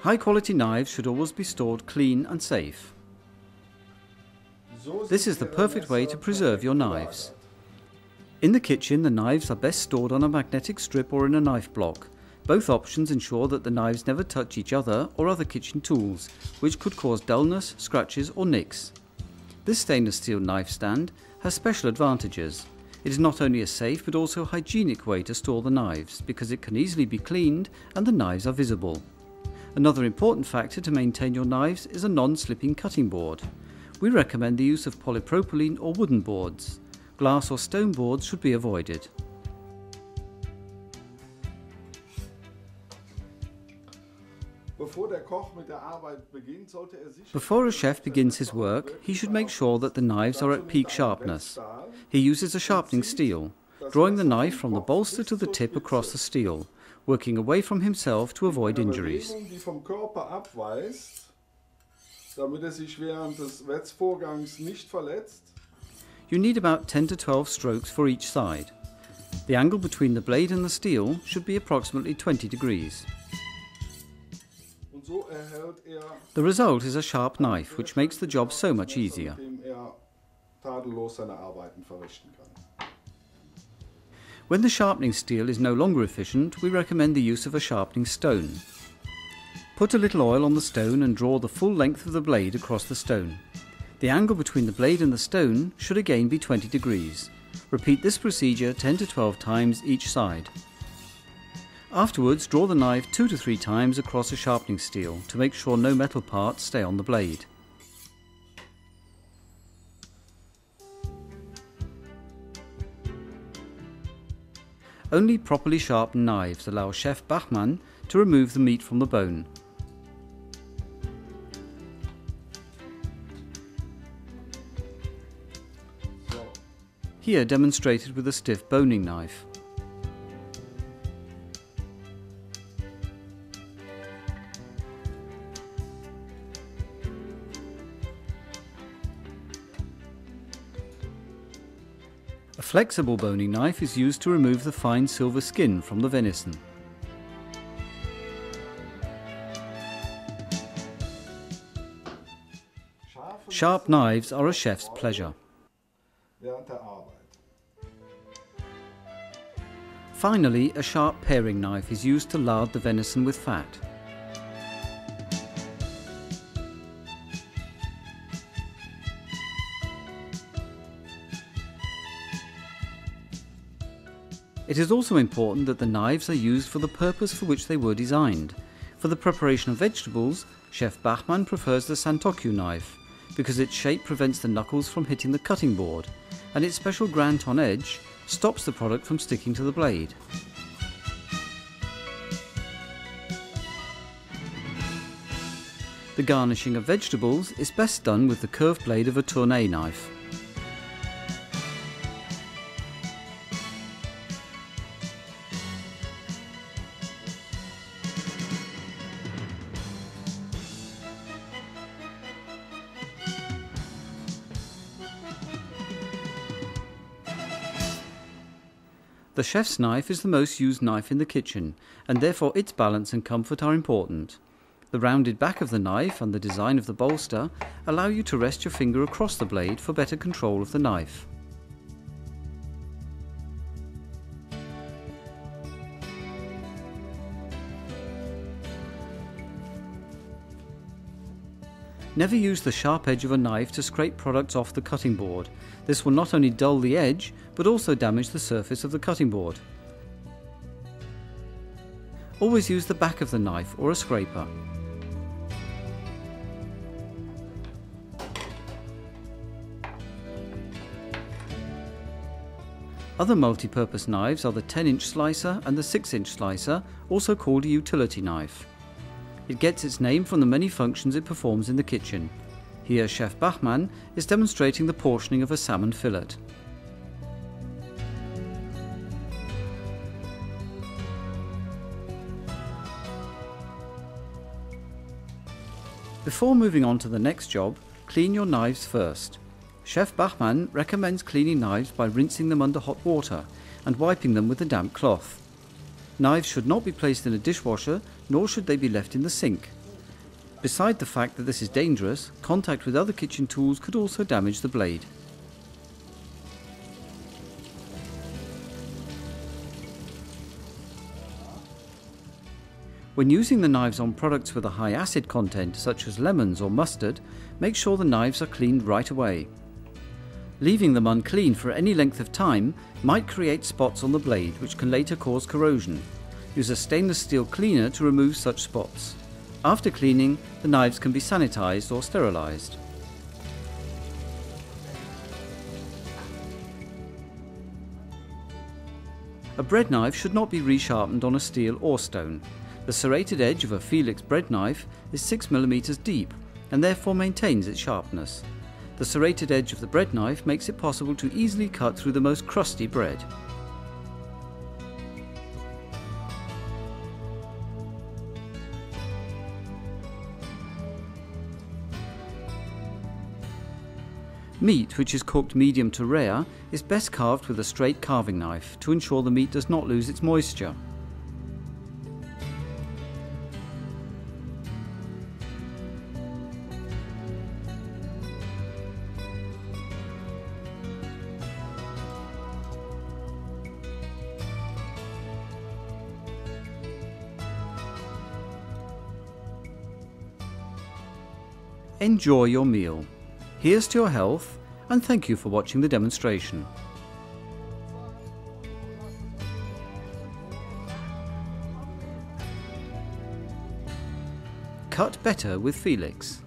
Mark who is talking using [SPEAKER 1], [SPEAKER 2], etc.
[SPEAKER 1] High-quality knives should always be stored clean and safe. This is the perfect way to preserve your knives. In the kitchen, the knives are best stored on a magnetic strip or in a knife block. Both options ensure that the knives never touch each other or other kitchen tools, which could cause dullness, scratches or nicks. This stainless steel knife stand has special advantages. It is not only a safe but also a hygienic way to store the knives because it can easily be cleaned and the knives are visible. Another important factor to maintain your knives is a non-slipping cutting board. We recommend the use of polypropylene or wooden boards. Glass or stone boards should be avoided. Before a chef begins his work, he should make sure that the knives are at peak sharpness. He uses a sharpening steel, drawing the knife from the bolster to the tip across the steel, working away from himself to avoid injuries. You need about 10 to 12 strokes for each side. The angle between the blade and the steel should be approximately 20 degrees. The result is a sharp knife, which makes the job so much easier. When the sharpening steel is no longer efficient, we recommend the use of a sharpening stone. Put a little oil on the stone and draw the full length of the blade across the stone. The angle between the blade and the stone should again be 20 degrees. Repeat this procedure 10 to 12 times each side. Afterwards, draw the knife 2 to 3 times across a sharpening steel to make sure no metal parts stay on the blade. Only properly sharpened knives allow Chef Bachmann to remove the meat from the bone. Here demonstrated with a stiff boning knife. A flexible boning knife is used to remove the fine silver skin from the venison. Sharp knives are a chef's pleasure. Finally, a sharp paring knife is used to lard the venison with fat. It is also important that the knives are used for the purpose for which they were designed. For the preparation of vegetables, Chef Bachmann prefers the Santoku knife because its shape prevents the knuckles from hitting the cutting board, and its special Granton edge stops the product from sticking to the blade. The garnishing of vegetables is best done with the curved blade of a tourné knife. The chef's knife is the most used knife in the kitchen, and therefore its balance and comfort are important. The rounded back of the knife and the design of the bolster allow you to rest your finger across the blade for better control of the knife. Never use the sharp edge of a knife to scrape products off the cutting board. This will not only dull the edge, but also damage the surface of the cutting board. Always use the back of the knife or a scraper. Other multi-purpose knives are the 10-inch slicer and the 6-inch slicer, also called a utility knife. It gets its name from the many functions it performs in the kitchen. Here Chef Bachmann is demonstrating the portioning of a salmon fillet. Before moving on to the next job, clean your knives first. Chef Bachmann recommends cleaning knives by rinsing them under hot water and wiping them with a damp cloth. Knives should not be placed in a dishwasher, nor should they be left in the sink. Beside the fact that this is dangerous, contact with other kitchen tools could also damage the blade. When using the knives on products with a high acid content, such as lemons or mustard, make sure the knives are cleaned right away. Leaving them unclean for any length of time might create spots on the blade, which can later cause corrosion. Use a stainless steel cleaner to remove such spots. After cleaning, the knives can be sanitized or sterilized. A bread knife should not be resharpened on a steel or stone. The serrated edge of a FELIX bread knife is 6 mm deep and therefore maintains its sharpness. The serrated edge of the bread knife makes it possible to easily cut through the most crusty bread. Meat which is cooked medium to rare is best carved with a straight carving knife to ensure the meat does not lose its moisture. Enjoy your meal. Here's to your health, and thank you for watching the demonstration. Cut better with FELIX.